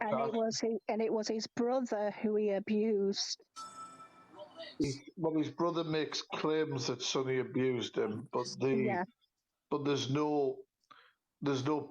And it was his brother who he abused. Well, his brother makes claims that Sonny abused him, but there's no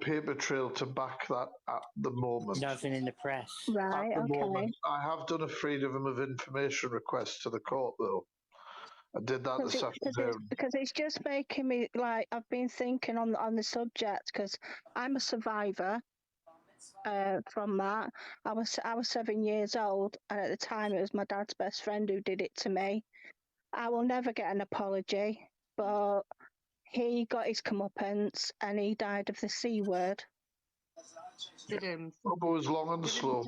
paper trail to back that at the moment. Nothing in the press. Right, at the okay. moment. I have done a freedom of information request to the court, though. I did that this afternoon. Because it's just making me, like, I've been thinking on the subject, because I'm a survivor from that. I was 7 years old, and at the time it was my dad's best friend who did it to me. I will never get an apology, but he got his comeuppance and he died of the C word. Did him? It was long and slow.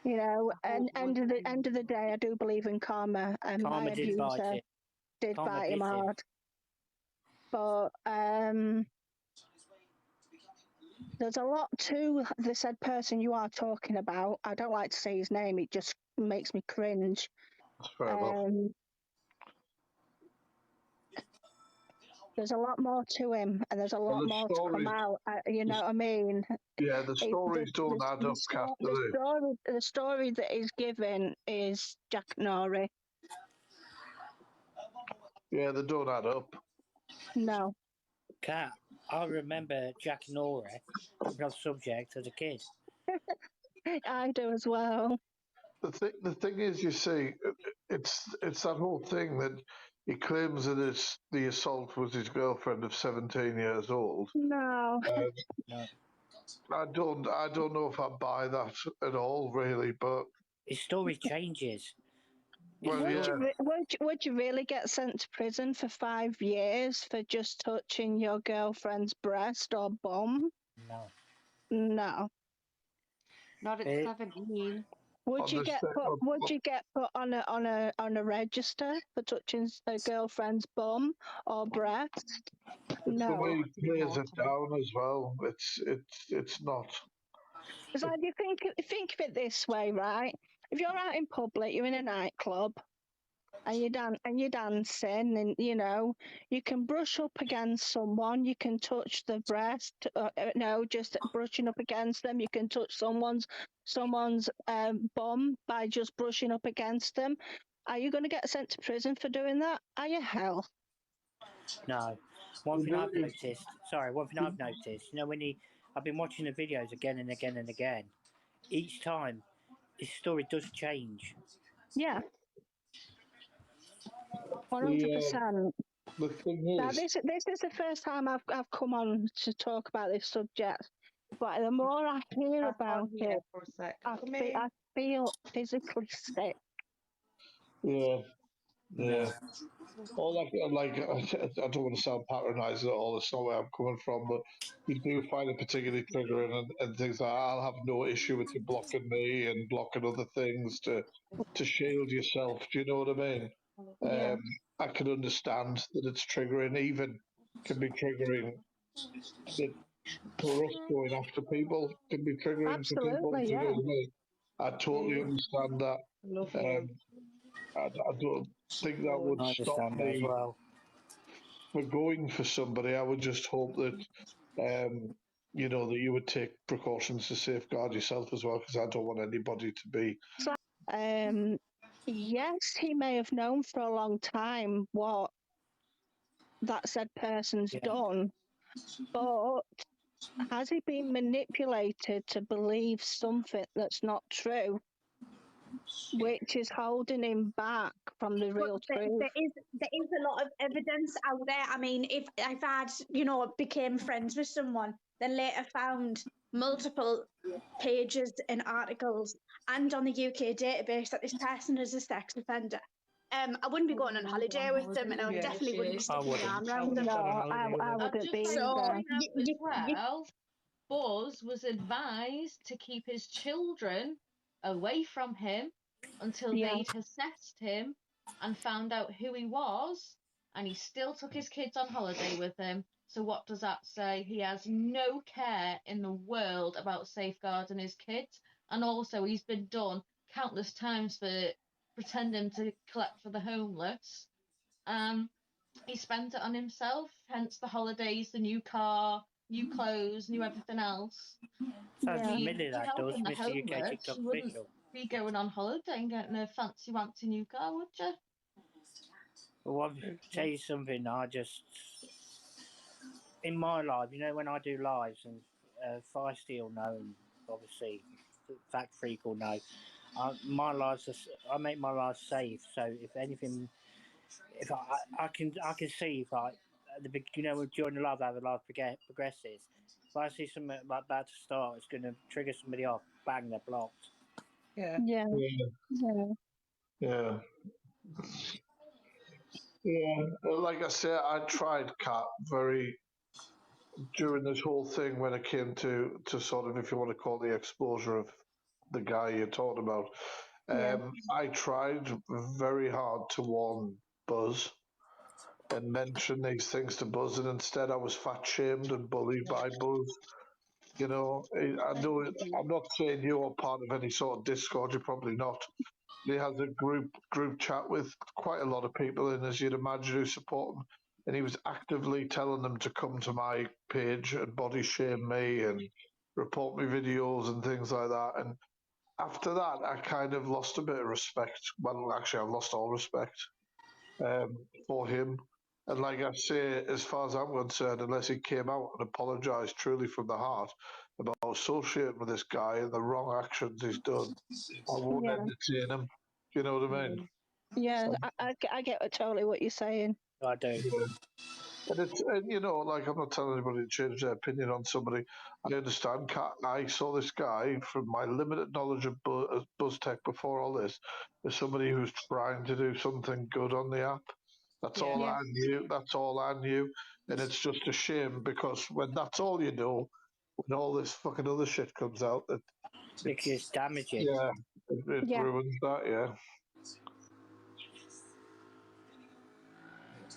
You know, and end of the day, I do believe in karma, and my abuser did bite him hard. But there's a lot to the said person you are talking about. I don't like to say his name; it just makes me cringe. That's fair enough. There's a lot more to him, and there's a lot more to come out. You know what I mean? Yeah, the stories don't add up, Kath, do they? The story that is given is Jack Norrie. Yeah, they don't add up. No. Kat, I remember Jack Norrie on subject as a kid. I do as well. The thing is, you see, it's that whole thing that he claims that the assault was his girlfriend of 17 years old. No. No. I don't know if I buy that at all, really. But his story changes. Well, would you really get sent to prison for 5 years for just touching your girlfriend's breast or bum? No. No. Not at 17. Would you get put on a register for touching a girlfriend's bum or breast? No. The way he plays it down as well, it's not. It's like you think of it this way, right? If you're out in public, you're in a nightclub, and you're dancing, and you know you can brush up against someone, you can touch the breast. No, just brushing up against them. You can touch someone's bum by just brushing up against them. Are you going to get sent to prison for doing that? Are you hell? No. One thing I've noticed, you know, I've been watching the videos again and again and again. Each time, his story does change. Yeah. 100%. The thing is, now, this is the first time I've come on to talk about this subject, but the more I hear about it, I feel physically sick. Yeah. All like I don't want to sound patronising at all. That's not where I'm coming from, but you do find it particularly triggering and things like I'll have no issue with you blocking me and blocking other things to shield yourself. Do you know what I mean? Yeah. I can understand that it's triggering. Even can be triggering that for us going after people can be triggering for people. Absolutely, yeah. You know what I mean? I totally understand that. I don't think that would stop me as well. for going for somebody. I would just hope that, you know, that you would take precautions to safeguard yourself as well, because I don't want anybody to be. Yes, he may have known for a long time what that said person's done, but has he been manipulated to believe something that's not true, which is holding him back from the real truth? There is a lot of evidence out there. I mean, if I'd, you know, became friends with someone, then later found multiple pages and articles and on the UK database that this person is a sex offender, I wouldn't be going on holiday with them, and I definitely wouldn't be sticking my arm around them. No, I wouldn't be. So, well, Buzz was advised to keep his children away from him until they'd assessed him and found out who he was, and he still took his kids on holiday with him. So what does that say? He has no care in the world about safeguarding his kids, and also he's been done countless times for pretending to collect for the homeless. He spent it on himself, hence the holidays, the new car, knew clothes, knew everything else. Sounds Yeah. familiar, that does, Helping the Mr. UK homeless, TikTok you wouldn't official. be going on holiday and getting a fancy wancy new car, would you? Well, I'll tell you something, in my life, you know, when I do lives, and Feisty will know, and obviously FactFreak will know, I make my life safe. So if anything, if I can see if you know, during the live, how the live progresses. If I see something like about to start, it's going to trigger somebody off. Bang, they're blocked. Yeah. Yeah. Yeah. Yeah. Yeah. Like I said, I tried Cat during this whole thing when it came to sort of, if you want to call it, the exposure of the guy you're talking about. Yeah. I tried very hard to warn Buzz and mention these things to Buzz, and instead I was fat shamed and bullied by Buzz. You know, I know I'm not saying you're part of any sort of Discord. You're probably not. He has a group chat with quite a lot of people in, as you'd imagine, who support him. And he was actively telling them to come to my page and body shame me and report me videos and things like that. And after that, I kind of lost a bit of respect. Well, actually, I've lost all respect for him. And like I say, as far as I'm concerned, unless he came out and apologised truly from the heart about associating with this guy and the wrong actions he's done, I won't Yeah. entertain him. Do you know what I mean? Yeah. I get totally what you're saying. I do. Yeah. And you know, like, I'm not telling anybody to change their opinion on somebody. I understand. I saw this guy, from my limited knowledge of Buzztech before all this, as somebody who's trying to do something good on the app. That's all Yeah. I knew. That's all I knew. And it's just a shame, because when that's all you know, when all this fucking other shit comes out, It's just damaging. yeah, it Yeah. ruins that. Yeah.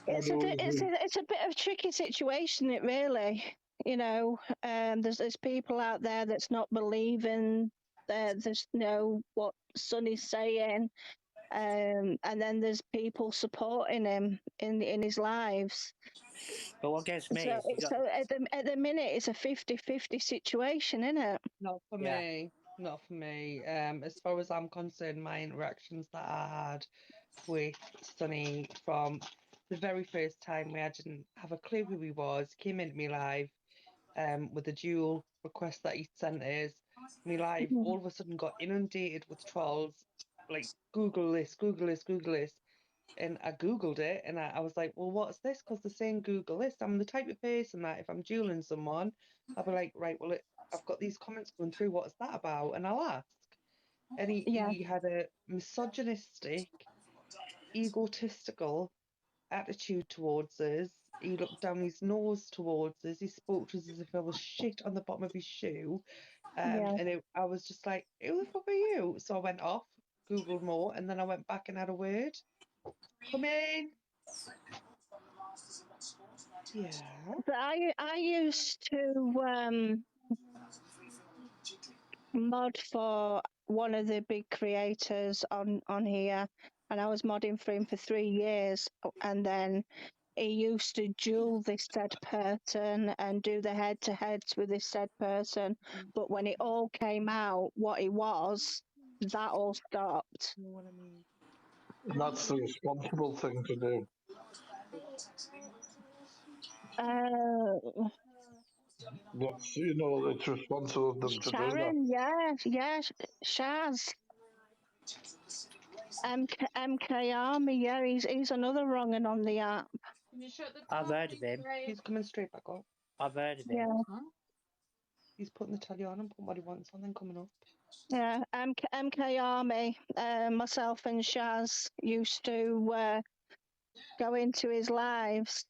It's a bit of a tricky situation, it really. You know, there's people out there that's not believing there's what Sonny's saying, and then there's people supporting him in his lives. But what gets me So, is so at the minute, it's a 50-50 situation, isn't it? Not for Yeah. me. Not for me. As far as I'm concerned, my interactions that I had with Sonny from the very first time, where I didn't have a clue who he was, came into me live with a dual request that he sent us. Me live all of a sudden got inundated with trolls, like Google this, Google this, Google this. And I Googled it and I was like, well, what's this? Because they're saying Google this. I'm the type of person that if I'm dueling someone, I'll be like, right, well, I've got these comments going through. What's that about? And I'll ask. And he had a misogynistic, egotistical attitude towards us. He looked down his nose towards us. He spoke to us as if I was shit on the bottom of his shoe. And I was just like, who the fuck are you? So I went off, Googled more, and then I went back and had a word. Come in. Yeah. But I used to mod for one of the big creators on here, and I was modding for him for 3 years, and then he used to duel this said person and do the head-to-heads with this said person, but when it all came out what he was, that all stopped. You know what I mean? And that's the responsible thing to do. That's, you know, it's responsible of them to do that. Sharon, yeah, Shaz. MK Army, yeah, he's another wrong and on the app. Can you shut the I've door, heard of him. Ray? He's coming straight back up. I've heard of him. Yeah, Huh? He's putting the telly on and putting what he wants on, then coming up. yeah. MK Army. Myself and Shaz used to go into his lives.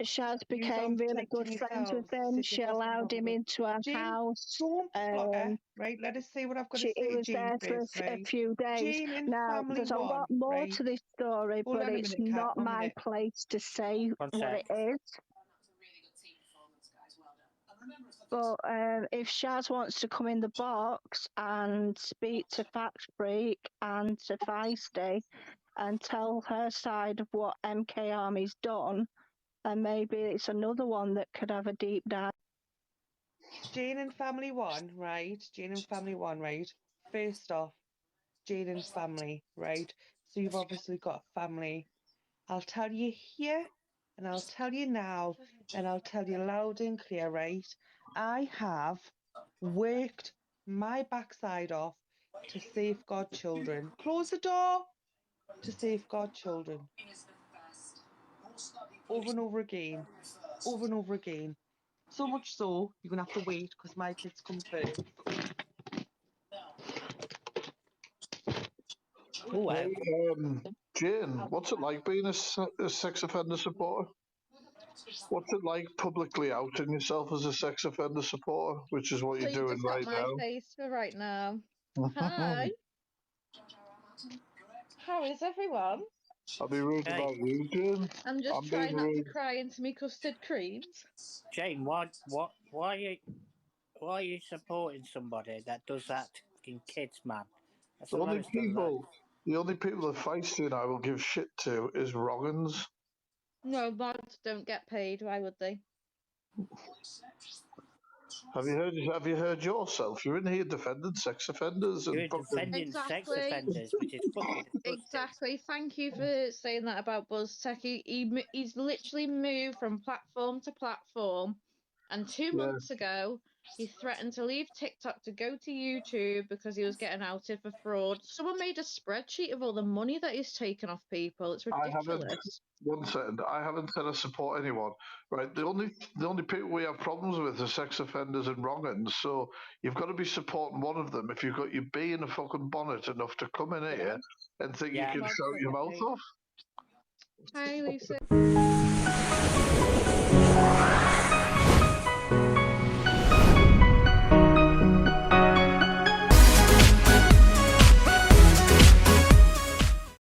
Shaz became really good friends with him. She allowed him into her Jane, house. don't flutter, right? Let us say what I've got to He say, was Jane, there for first, a right? few days. Jane in Now, family there's a one, lot more right? to this story, Hold but on a it's minute, Kat, not 1 my minute. place to say One what sec. it is. But if Shaz wants to come in the box and speak to FactFreak and to Feisty and tell her side of what MK Army's done, and maybe it's another one that could have a deep dive. Jane and Family One, right? Jane and Family One, right? First off, Jane and family, right? So you've obviously got a family. I'll tell you here, and I'll tell you now, and I'll tell you loud and clear, right? I have worked my backside off to safeguard children. Close the door to safeguard children. Over and over again. Over and over again. So much so, you're going to have to wait because my kids come first. Oh, Hey, Jane, what's it like being a sex offender supporter? What's it like publicly outing yourself as a sex offender supporter, which is what So you're you doing just got right my face for right now. Hi. How is everyone? I'll be rude Hey. about you, Jane. I'm just I'm trying being not to rude. cry into me custard creams. Jane, why are you supporting somebody that does that to fucking kids, man? That's The the only lowest of the low. people that feisty and I will give shit to is Roggins. No, mods don't get paid. Why would they? Have you heard yourself? You're in here defending sex offenders and You're fucking. defending sex Exactly. offenders, which is fucking disgusting. Exactly. Thank you for saying that about Buzztex. He's literally moved from platform to platform. And 2 months ago, he threatened to leave TikTok to go to YouTube because he was getting outed for fraud. Someone made a spreadsheet of all the money that he's taken off people. It's ridiculous. One second. I haven't said I support anyone. Right. The only people we have problems with are sex offenders and wrong'uns. So you've got to be supporting one of them if you've got your bee in a fucking bonnet enough to come in here and think Yeah. you can shout your mouth off. Hi, Lisa.